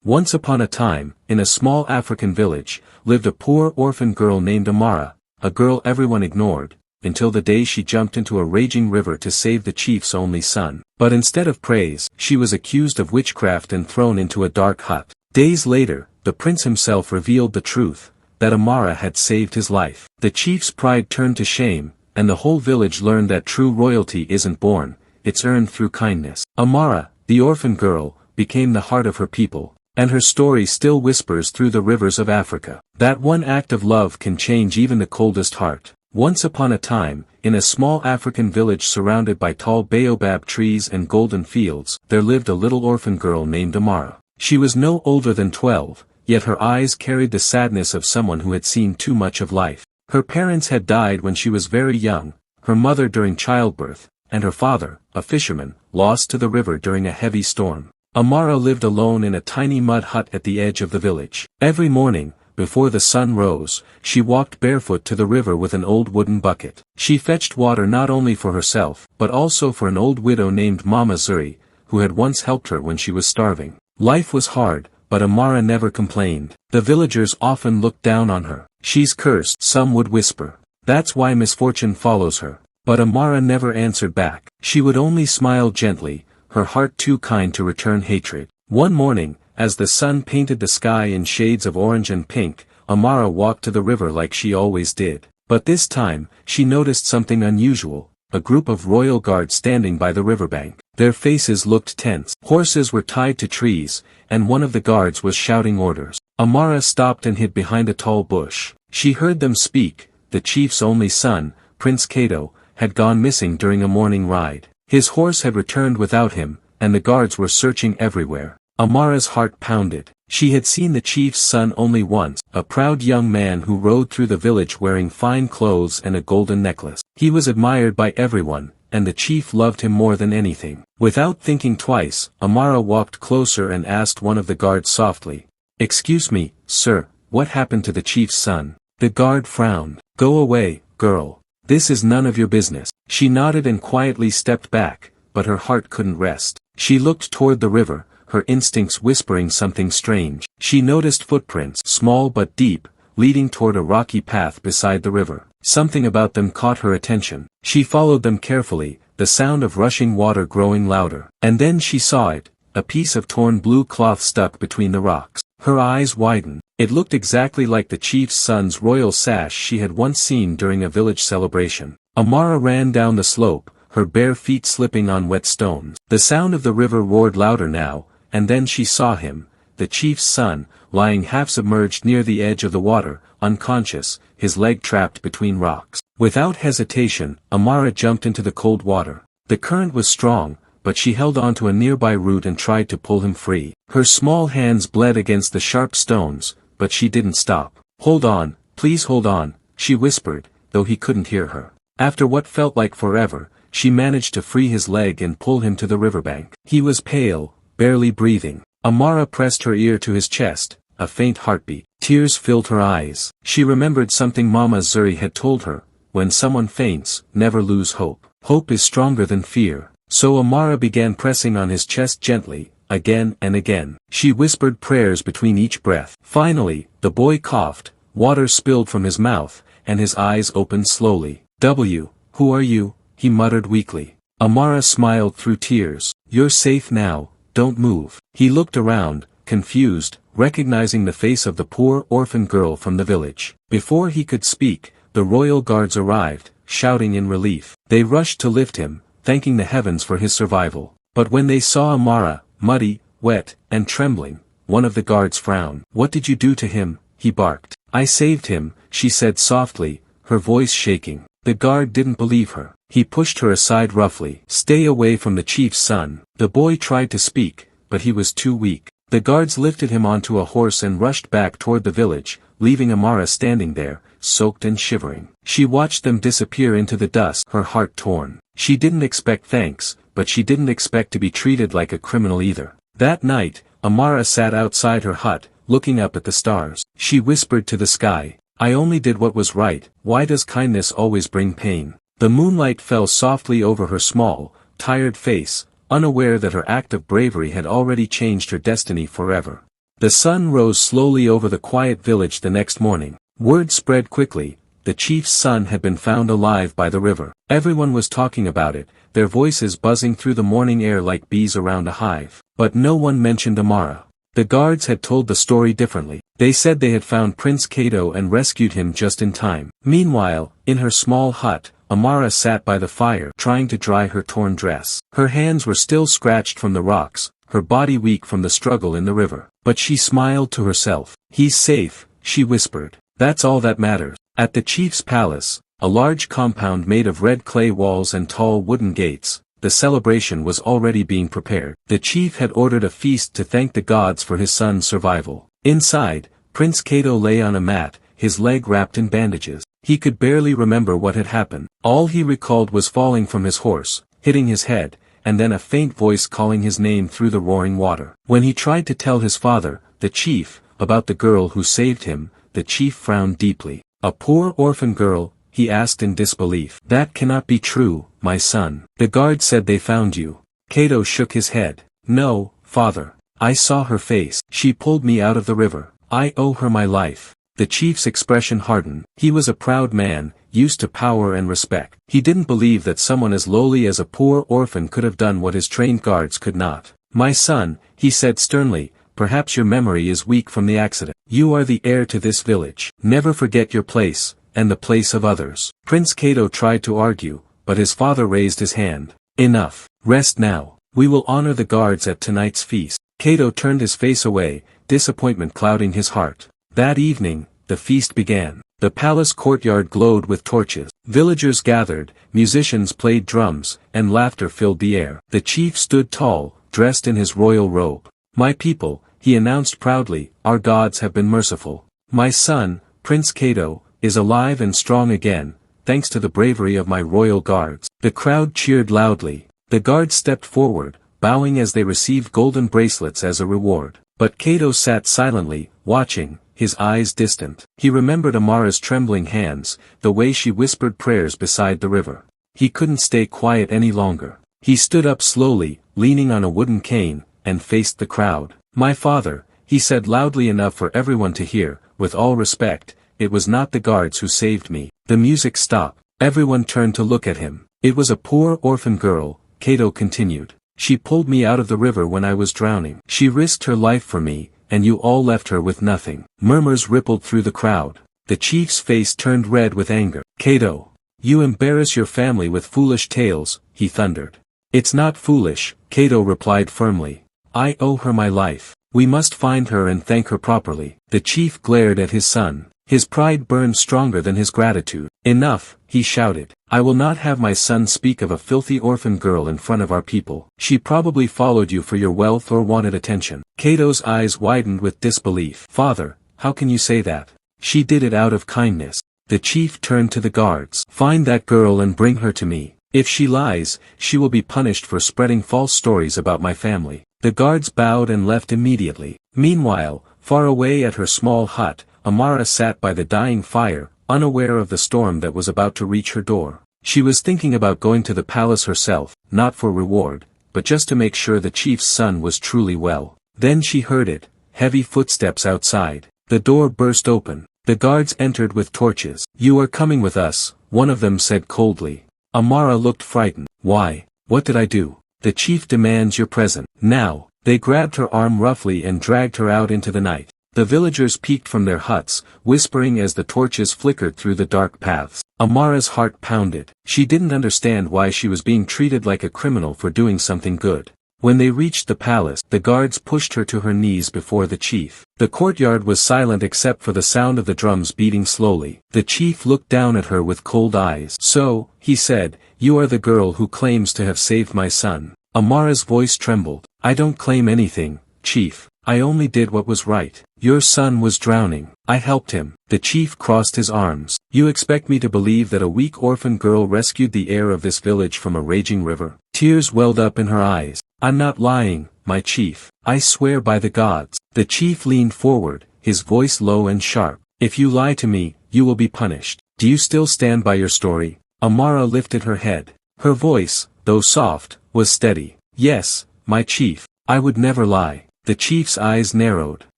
Once upon a time, in a small African village, lived a poor orphan girl named Amara, a girl everyone ignored, until the day she jumped into a raging river to save the chief's only son. But instead of praise, she was accused of witchcraft and thrown into a dark hut. Days later, the prince himself revealed the truth, that Amara had saved his life. The chief's pride turned to shame, and the whole village learned that true royalty isn't born, it's earned through kindness. Amara, the orphan girl, became the heart of her people, and her story still whispers through the rivers of Africa. That one act of love can change even the coldest heart. Once upon a time, in a small African village surrounded by tall baobab trees and golden fields, there lived a little orphan girl named Amara. She was no older than 12, yet her eyes carried the sadness of someone who had seen too much of life. Her parents had died when she was very young, her mother during childbirth, and her father, a fisherman, lost to the river during a heavy storm. Amara lived alone in a tiny mud hut at the edge of the village. Every morning, before the sun rose, she walked barefoot to the river with an old wooden bucket. She fetched water not only for herself, but also for an old widow named Mama Zuri, who had once helped her when she was starving. Life was hard, but Amara never complained. The villagers often looked down on her. She's cursed, some would whisper. That's why misfortune follows her. But Amara never answered back. She would only smile gently, her heart too kind to return hatred. One morning, as the sun painted the sky in shades of orange and pink, Amara walked to the river like she always did. But this time, she noticed something unusual, a group of royal guards standing by the riverbank. Their faces looked tense. Horses were tied to trees, and one of the guards was shouting orders. Amara stopped and hid behind a tall bush. She heard them speak. The chief's only son, Prince Cato, had gone missing during a morning ride. His horse had returned without him, and the guards were searching everywhere. Amara's heart pounded. She had seen the chief's son only once, a proud young man who rode through the village wearing fine clothes and a golden necklace. He was admired by everyone, and the chief loved him more than anything. Without thinking twice, Amara walked closer and asked one of the guards softly, "Excuse me, sir, what happened to the chief's son?" The guard frowned. "Go away, girl. This is none of your business." She nodded and quietly stepped back, but her heart couldn't rest. She looked toward the river, her instincts whispering something strange. She noticed footprints, small but deep, leading toward a rocky path beside the river. Something about them caught her attention. She followed them carefully, the sound of rushing water growing louder. And then she saw it, a piece of torn blue cloth stuck between the rocks. Her eyes widened. It looked exactly like the chief's son's royal sash she had once seen during a village celebration. Amara ran down the slope, her bare feet slipping on wet stones. The sound of the river roared louder now, and then she saw him, the chief's son, lying half-submerged near the edge of the water, unconscious, his leg trapped between rocks. Without hesitation, Amara jumped into the cold water. The current was strong, but she held onto a nearby root and tried to pull him free. Her small hands bled against the sharp stones, but she didn't stop. "Hold on, please hold on," she whispered, though he couldn't hear her. After what felt like forever, she managed to free his leg and pull him to the riverbank. He was pale, barely breathing. Amara pressed her ear to his chest, a faint heartbeat. Tears filled her eyes. She remembered something Mama Zuri had told her, when someone faints, never lose hope. Hope is stronger than fear. So Amara began pressing on his chest gently, again and again. She whispered prayers between each breath. Finally, the boy coughed, water spilled from his mouth, and his eyes opened slowly. Who are you?" he muttered weakly. Amara smiled through tears. "You're safe now, don't move." He looked around, confused, recognizing the face of the poor orphan girl from the village. Before he could speak, the royal guards arrived, shouting in relief. They rushed to lift him, thanking the heavens for his survival. But when they saw Amara, muddy, wet, and trembling, one of the guards frowned. "What did you do to him?" he barked. "I saved him," she said softly, her voice shaking. The guard didn't believe her. He pushed her aside roughly. "Stay away from the chief's son." The boy tried to speak, but he was too weak. The guards lifted him onto a horse and rushed back toward the village, leaving Amara standing there, soaked and shivering. She watched them disappear into the dust, her heart torn. She didn't expect thanks, but she didn't expect to be treated like a criminal either. That night, Amara sat outside her hut, looking up at the stars. She whispered to the sky, "I only did what was right, why does kindness always bring pain?" The moonlight fell softly over her small, tired face, unaware that her act of bravery had already changed her destiny forever. The sun rose slowly over the quiet village the next morning. Word spread quickly. The chief's son had been found alive by the river. Everyone was talking about it, their voices buzzing through the morning air like bees around a hive. But no one mentioned Amara. The guards had told the story differently. They said they had found Prince Cato and rescued him just in time. Meanwhile, in her small hut, Amara sat by the fire trying to dry her torn dress. Her hands were still scratched from the rocks, her body weak from the struggle in the river. But she smiled to herself. "He's safe," she whispered. "That's all that matters." At the chief's palace, a large compound made of red clay walls and tall wooden gates, the celebration was already being prepared. The chief had ordered a feast to thank the gods for his son's survival. Inside, Prince Cato lay on a mat, his leg wrapped in bandages. He could barely remember what had happened. All he recalled was falling from his horse, hitting his head, and then a faint voice calling his name through the roaring water. When he tried to tell his father, the chief, about the girl who saved him, the chief frowned deeply. "A poor orphan girl?" he asked in disbelief. "That cannot be true, my son. The guards said they found you." Cato shook his head. "No, father. I saw her face. She pulled me out of the river. I owe her my life." The chief's expression hardened. He was a proud man, used to power and respect. He didn't believe that someone as lowly as a poor orphan could have done what his trained guards could not. "My son," he said sternly, "perhaps your memory is weak from the accident. You are the heir to this village. Never forget your place, and the place of others." Prince Cato tried to argue, but his father raised his hand. "Enough. Rest now. We will honor the guards at tonight's feast." Cato turned his face away, disappointment clouding his heart. That evening, the feast began. The palace courtyard glowed with torches. Villagers gathered, musicians played drums, and laughter filled the air. The chief stood tall, dressed in his royal robe. "My people," he announced proudly, "our gods have been merciful. My son, Prince Cato, is alive and strong again, thanks to the bravery of my royal guards." The crowd cheered loudly. The guards stepped forward, bowing as they received golden bracelets as a reward. But Cato sat silently, watching, his eyes distant. He remembered Amara's trembling hands, the way she whispered prayers beside the river. He couldn't stay quiet any longer. He stood up slowly, leaning on a wooden cane, and faced the crowd. "My father," he said loudly enough for everyone to hear, "with all respect, it was not the guards who saved me." The music stopped. Everyone turned to look at him. "It was a poor orphan girl," Cato continued. "She pulled me out of the river when I was drowning. She risked her life for me, and you all left her with nothing." Murmurs rippled through the crowd. The chief's face turned red with anger. "Cato, you embarrass your family with foolish tales," he thundered. "It's not foolish," Cato replied firmly. "I owe her my life. We must find her and thank her properly." The chief glared at his son. His pride burned stronger than his gratitude. "Enough," he shouted. "I will not have my son speak of a filthy orphan girl in front of our people. She probably followed you for your wealth or wanted attention." Cato's eyes widened with disbelief. "Father, how can you say that? She did it out of kindness." The chief turned to the guards. "Find that girl and bring her to me. If she lies, she will be punished for spreading false stories about my family." The guards bowed and left immediately. Meanwhile, far away at her small hut, Amara sat by the dying fire, unaware of the storm that was about to reach her door. She was thinking about going to the palace herself, not for reward, but just to make sure the chief's son was truly well. Then she heard it, heavy footsteps outside. The door burst open. The guards entered with torches. "You are coming with us," one of them said coldly. Amara looked frightened. "Why? What did I do?" "The chief demands your presence. Now." They grabbed her arm roughly and dragged her out into the night. The villagers peeked from their huts, whispering as the torches flickered through the dark paths. Amara's heart pounded. She didn't understand why she was being treated like a criminal for doing something good. When they reached the palace, the guards pushed her to her knees before the chief. The courtyard was silent except for the sound of the drums beating slowly. The chief looked down at her with cold eyes. "So," he said, "you are the girl who claims to have saved my son." Amara's voice trembled. "I don't claim anything, chief. I only did what was right. Your son was drowning. I helped him." The chief crossed his arms. "You expect me to believe that a weak orphan girl rescued the heir of this village from a raging river?" Tears welled up in her eyes. "I'm not lying, my chief. I swear by the gods." The chief leaned forward, his voice low and sharp. "If you lie to me, you will be punished. Do you still stand by your story?" Amara lifted her head. Her voice, though soft, was steady. "Yes, my chief. I would never lie." The chief's eyes narrowed.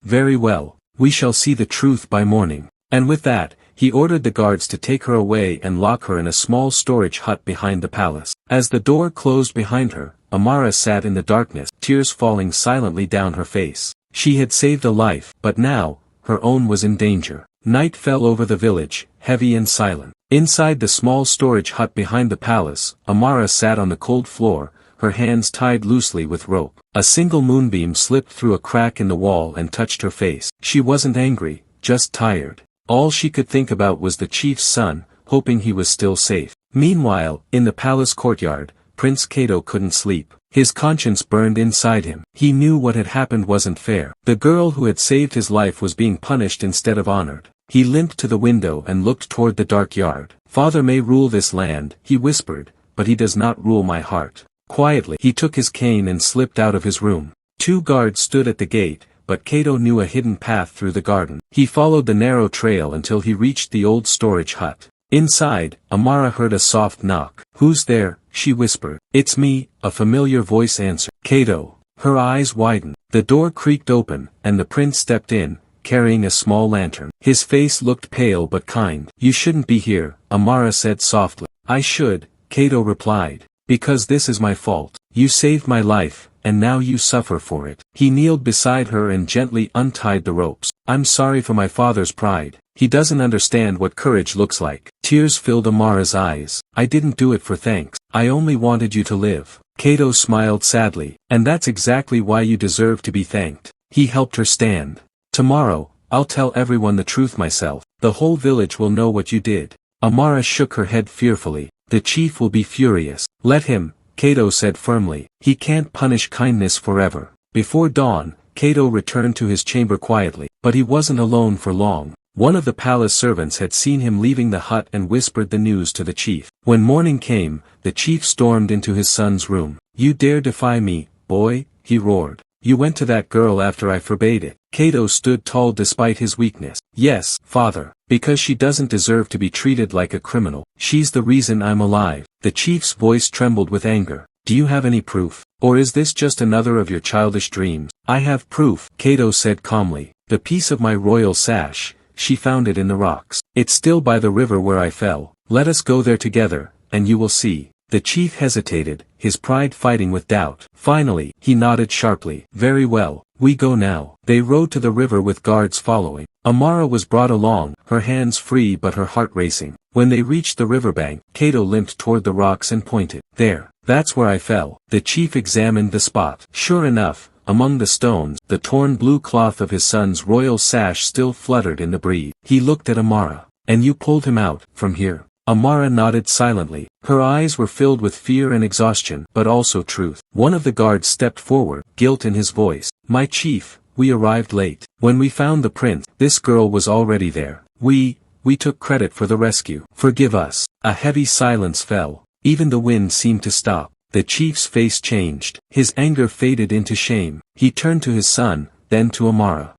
Very well, we shall see the truth by morning. And with that, he ordered the guards to take her away and lock her in a small storage hut behind the palace. As the door closed behind her, Amara sat in the darkness, tears falling silently down her face. She had saved a life, but now, her own was in danger. Night fell over the village, heavy and silent. Inside the small storage hut behind the palace, Amara sat on the cold floor, her hands tied loosely with rope. A single moonbeam slipped through a crack in the wall and touched her face. She wasn't angry, just tired. All she could think about was the chief's son, hoping he was still safe. Meanwhile, in the palace courtyard, Prince Cato couldn't sleep. His conscience burned inside him. He knew what had happened wasn't fair. The girl who had saved his life was being punished instead of honored. He limped to the window and looked toward the dark yard. Father may rule this land, he whispered, but he does not rule my heart. Quietly, he took his cane and slipped out of his room. 2 guards stood at the gate, but Cato knew a hidden path through the garden. He followed the narrow trail until he reached the old storage hut. Inside, Amara heard a soft knock. Who's there? She whispered. It's me, a familiar voice answered. Cato. Her eyes widened. The door creaked open, and the prince stepped in, carrying a small lantern. His face looked pale but kind. You shouldn't be here, Amara said softly. I should, Cato replied. Because this is my fault. You saved my life, and now you suffer for it. He kneeled beside her and gently untied the ropes. I'm sorry for my father's pride. He doesn't understand what courage looks like. Tears filled Amara's eyes. I didn't do it for thanks. I only wanted you to live. Cato smiled sadly. And that's exactly why you deserve to be thanked. He helped her stand. Tomorrow, I'll tell everyone the truth myself. The whole village will know what you did. Amara shook her head fearfully. The chief will be furious. Let him, Cato said firmly. He can't punish kindness forever. Before dawn, Cato returned to his chamber quietly. But he wasn't alone for long. One of the palace servants had seen him leaving the hut and whispered the news to the chief. When morning came, the chief stormed into his son's room. You dare defy me, boy, he roared. You went to that girl after I forbade it. Cato stood tall despite his weakness. Yes, father, because she doesn't deserve to be treated like a criminal. She's the reason I'm alive. The chief's voice trembled with anger. Do you have any proof? Or is this just another of your childish dreams? I have proof, Cato said calmly. The piece of my royal sash. She found it in the rocks. It's still by the river where I fell. Let us go there together, and you will see. The chief hesitated, his pride fighting with doubt. Finally, he nodded sharply. Very well, we go now. They rowed to the river with guards following. Amara was brought along, her hands free but her heart racing. When they reached the riverbank, Cato limped toward the rocks and pointed. There, that's where I fell. The chief examined the spot. Sure enough, among the stones, the torn blue cloth of his son's royal sash still fluttered in the breeze. He looked at Amara. And you pulled him out, from here. Amara nodded silently. Her eyes were filled with fear and exhaustion, but also truth. One of the guards stepped forward, guilt in his voice. My chief, we arrived late. When we found the prince, this girl was already there. We took credit for the rescue. Forgive us. A heavy silence fell. Even the wind seemed to stop. The chief's face changed. His anger faded into shame. He turned to his son, then to Amara.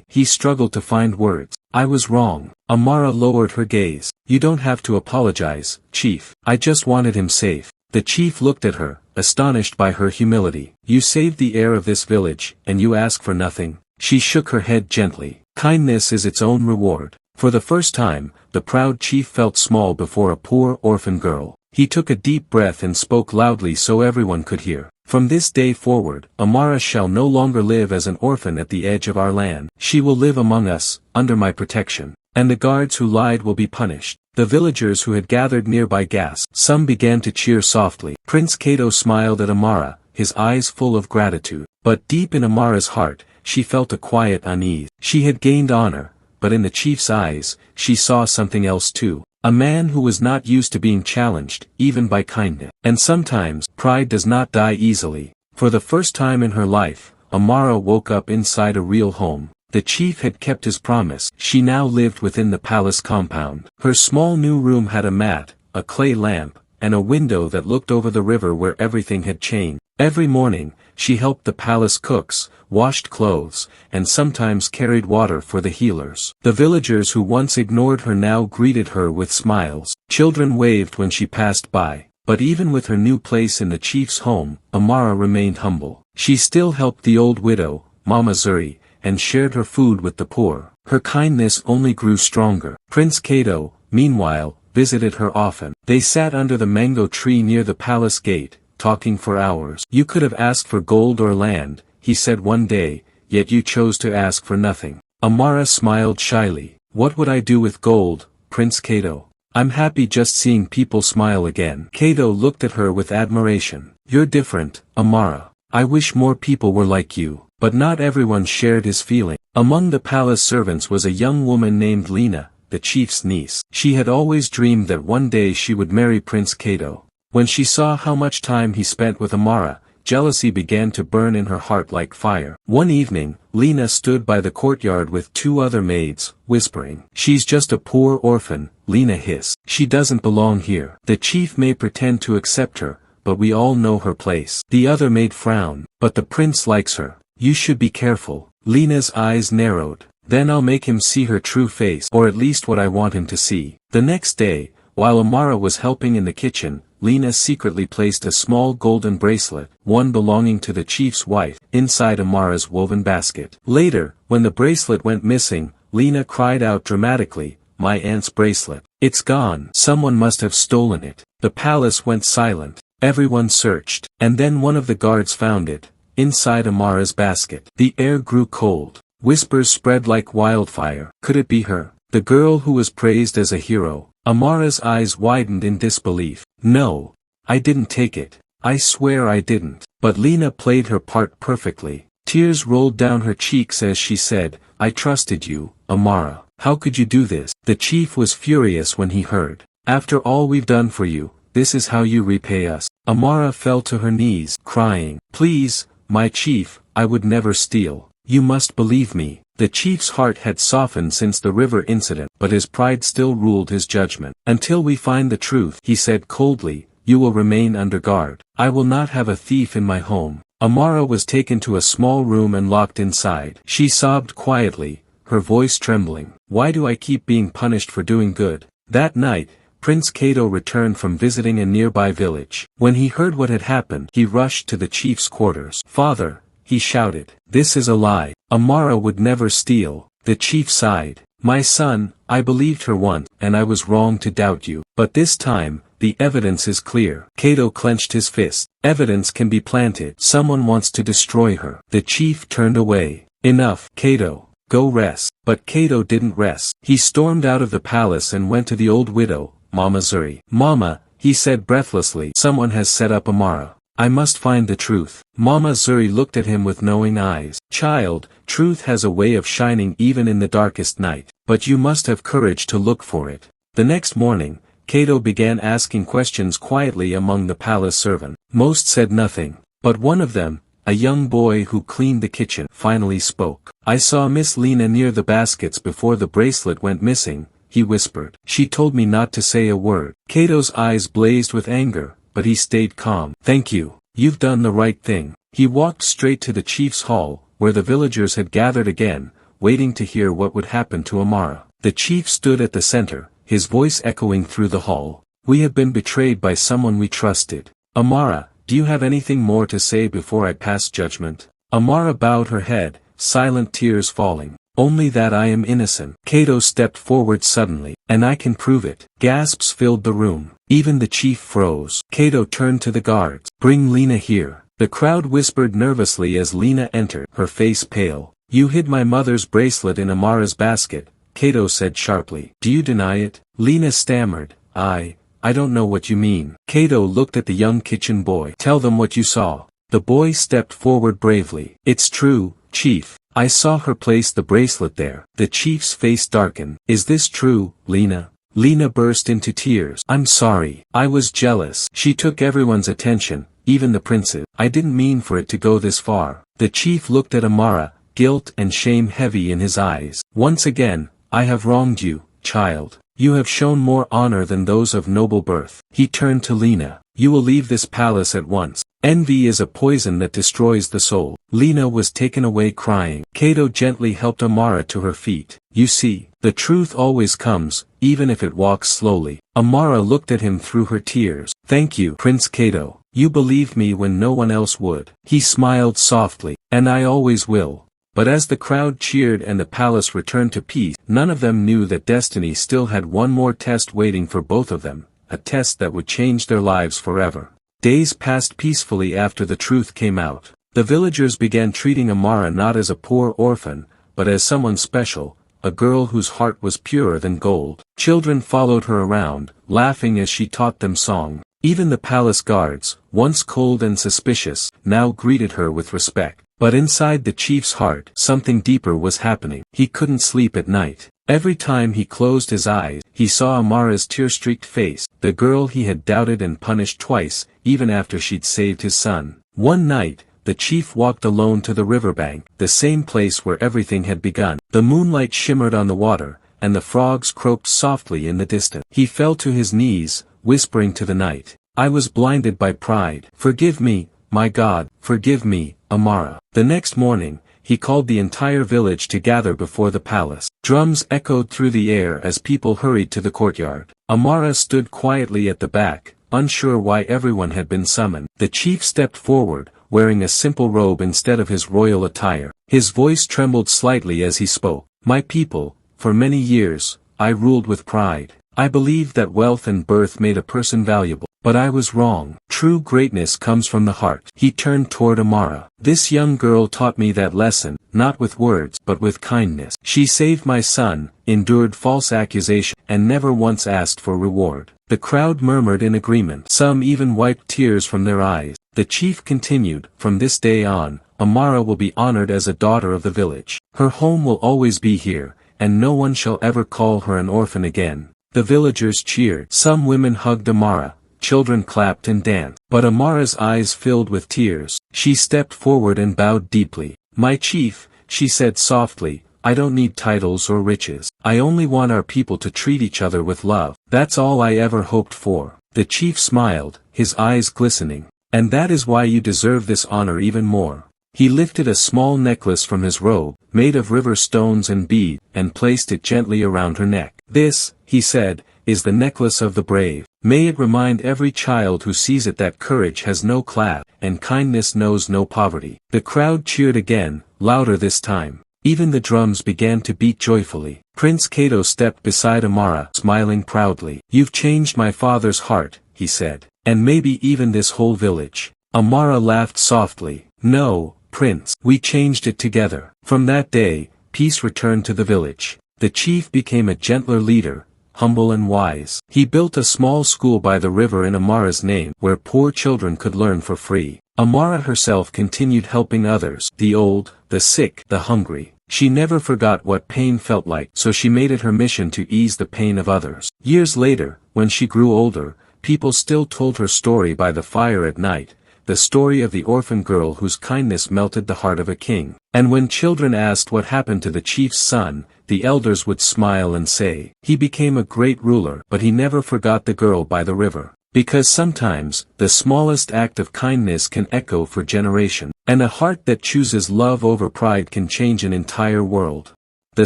He struggled to find words. I was wrong. Amara lowered her gaze. You don't have to apologize, chief. I just wanted him safe. The chief looked at her, astonished by her humility. You saved the heir of this village, and you ask for nothing. She shook her head gently. Kindness is its own reward. For the first time, the proud chief felt small before a poor orphan girl. He took a deep breath and spoke loudly so everyone could hear. From this day forward, Amara shall no longer live as an orphan at the edge of our land. She will live among us, under my protection. And the guards who lied will be punished. The villagers who had gathered nearby gasped. Some began to cheer softly. Prince Cato smiled at Amara, his eyes full of gratitude. But deep in Amara's heart, she felt a quiet unease. She had gained honor, but in the chief's eyes, she saw something else too. A man who was not used to being challenged, even by kindness. And sometimes, pride does not die easily. For the first time in her life, Amara woke up inside a real home. The chief had kept his promise. She now lived within the palace compound. Her small new room had a mat, a clay lamp, and a window that looked over the river where everything had changed. Every morning, she helped the palace cooks, washed clothes, and sometimes carried water for the healers. The villagers who once ignored her now greeted her with smiles. Children waved when she passed by. But even with her new place in the chief's home, Amara remained humble. She still helped the old widow, Mama Zuri, and shared her food with the poor. Her kindness only grew stronger. Prince Cato, meanwhile, visited her often. They sat under the mango tree near the palace gate, talking for hours. "You could have asked for gold or land," he said one day, "yet you chose to ask for nothing." Amara smiled shyly. "What would I do with gold, Prince Cato? I'm happy just seeing people smile again." Cato looked at her with admiration. "You're different, Amara. I wish more people were like you." But not everyone shared his feeling. Among the palace servants was a young woman named Lena, the chief's niece. She had always dreamed that one day she would marry Prince Cato. When she saw how much time he spent with Amara, jealousy began to burn in her heart like fire. One evening, Lena stood by the courtyard with two other maids, whispering. "She's just a poor orphan," Lena hissed. "She doesn't belong here. The chief may pretend to accept her, but we all know her place." The other maid frowned. "But the prince likes her. You should be careful." Lena's eyes narrowed. "Then I'll make him see her true face, or at least what I want him to see." The next day, while Amara was helping in the kitchen, Lena secretly placed a small golden bracelet, one belonging to the chief's wife, inside Amara's woven basket. Later, when the bracelet went missing, Lena cried out dramatically, "My aunt's bracelet. It's gone. Someone must have stolen it." The palace went silent. Everyone searched. And then one of the guards found it, inside Amara's basket. The air grew cold. Whispers spread like wildfire. Could it be her? The girl who was praised as a hero? Amara's eyes widened in disbelief. "No. I didn't take it. I swear I didn't." But Lena played her part perfectly. Tears rolled down her cheeks as she said, "I trusted you, Amara. How could you do this?" The chief was furious when he heard. "After all we've done for you, this is how you repay us." Amara fell to her knees, crying, "Please, my chief, I would never steal. You must believe me." The chief's heart had softened since the river incident, but his pride still ruled his judgment. "Until we find the truth," he said coldly, "you will remain under guard. I will not have a thief in my home." Amara was taken to a small room and locked inside. She sobbed quietly, her voice trembling. "Why do I keep being punished for doing good?" That night, Prince Cato returned from visiting a nearby village. When he heard what had happened, he rushed to the chief's quarters. "Father," he shouted, "this is a lie. Amara would never steal." The chief sighed. "My son, I believed her once, and I was wrong to doubt you. But this time, the evidence is clear." Cato clenched his fist. "Evidence can be planted. Someone wants to destroy her." The chief turned away. "Enough, Cato. Go rest." But Cato didn't rest. He stormed out of the palace and went to the old widow, Mama Zuri. "Mama," he said breathlessly, "someone has set up Amara. I must find the truth." Mama Zuri looked at him with knowing eyes. "Child, truth has a way of shining even in the darkest night. But you must have courage to look for it." The next morning, Cato began asking questions quietly among the palace servants. Most said nothing. But one of them, a young boy who cleaned the kitchen, finally spoke. "I saw Miss Lena near the baskets before the bracelet went missing," he whispered. "She told me not to say a word." Cato's eyes blazed with anger, but he stayed calm. "Thank you. You've done the right thing." He walked straight to the chief's hall, where the villagers had gathered again, waiting to hear what would happen to Amara. The chief stood at the center, his voice echoing through the hall. "We have been betrayed by someone we trusted. Amara, do you have anything more to say before I pass judgment?" Amara bowed her head, silent tears falling. "Only that I am innocent." Cato stepped forward suddenly. "And I can prove it." Gasps filled the room. Even the chief froze. Cato turned to the guards. "Bring Lena here." The crowd whispered nervously as Lena entered, her face pale. "You hid my mother's bracelet in Amara's basket," Cato said sharply. "Do you deny it?" Lena stammered, I don't know what you mean." Cato looked at the young kitchen boy. "Tell them what you saw." The boy stepped forward bravely. "It's true, Chief. I saw her place the bracelet there." The chief's face darkened. "Is this true, Lena?" Lena burst into tears. "I'm sorry. I was jealous. She took everyone's attention, even the prince's. I didn't mean for it to go this far." The chief looked at Amara, guilt and shame heavy in his eyes. "Once again, I have wronged you, child. You have shown more honor than those of noble birth." He turned to Lena. "You will leave this palace at once. Envy is a poison that destroys the soul." Lena was taken away crying. Cato gently helped Amara to her feet. "You see, the truth always comes, even if it walks slowly." Amara looked at him through her tears. "Thank you, Prince Cato. You believed me when no one else would." He smiled softly. "And I always will. But as the crowd cheered and the palace returned to peace, none of them knew that destiny still had one more test waiting for both of them, a test that would change their lives forever. Days passed peacefully after the truth came out. The villagers began treating Amara not as a poor orphan, but as someone special, a girl whose heart was purer than gold. Children followed her around, laughing as she taught them song. Even the palace guards, once cold and suspicious, now greeted her with respect. But inside the chief's heart, something deeper was happening. He couldn't sleep at night. Every time he closed his eyes, he saw Amara's tear-streaked face, the girl he had doubted and punished twice, even after she'd saved his son. One night, the chief walked alone to the riverbank, the same place where everything had begun. The moonlight shimmered on the water, and the frogs croaked softly in the distance. He fell to his knees, whispering to the night, "I was blinded by pride. Forgive me, my God, forgive me, Amara." The next morning, he called the entire village to gather before the palace. Drums echoed through the air as people hurried to the courtyard. Amara stood quietly at the back, unsure why everyone had been summoned. The chief stepped forward, wearing a simple robe instead of his royal attire. His voice trembled slightly as he spoke. "My people, for many years, I ruled with pride. I believed that wealth and birth made a person valuable. But I was wrong. True greatness comes from the heart." He turned toward Amara. "This young girl taught me that lesson, not with words but with kindness. She saved my son, endured false accusation, and never once asked for reward." The crowd murmured in agreement. Some even wiped tears from their eyes. The chief continued, "From this day on, Amara will be honored as a daughter of the village. Her home will always be here, and no one shall ever call her an orphan again." The villagers cheered. Some women hugged Amara. Children clapped and danced. But Amara's eyes filled with tears. She stepped forward and bowed deeply. "My chief," she said softly, "I don't need titles or riches. I only want our people to treat each other with love. That's all I ever hoped for." The chief smiled, his eyes glistening. "And that is why you deserve this honor even more." He lifted a small necklace from his robe, made of river stones and beads, and placed it gently around her neck. "This," he said, "is the necklace of the brave. May it remind every child who sees it that courage has no class, and kindness knows no poverty." The crowd cheered again, louder this time. Even the drums began to beat joyfully. Prince Cato stepped beside Amara, smiling proudly. "You've changed my father's heart," he said, "and maybe even this whole village." Amara laughed softly. "No, Prince, we changed it together." From that day, peace returned to the village. The chief became a gentler leader, humble and wise. He built a small school by the river in Amara's name, where poor children could learn for free. Amara herself continued helping others, the old, the sick, the hungry. She never forgot what pain felt like, so she made it her mission to ease the pain of others. Years later, when she grew older, people still told her story by the fire at night, the story of the orphan girl whose kindness melted the heart of a king. And when children asked what happened to the chief's son, the elders would smile and say, "He became a great ruler, but he never forgot the girl by the river." Because sometimes, the smallest act of kindness can echo for generations, and a heart that chooses love over pride can change an entire world. The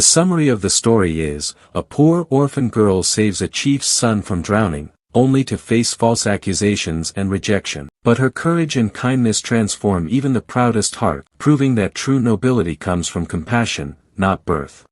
summary of the story is, a poor orphan girl saves a chief's son from drowning, only to face false accusations and rejection. But her courage and kindness transform even the proudest heart, proving that true nobility comes from compassion, not birth.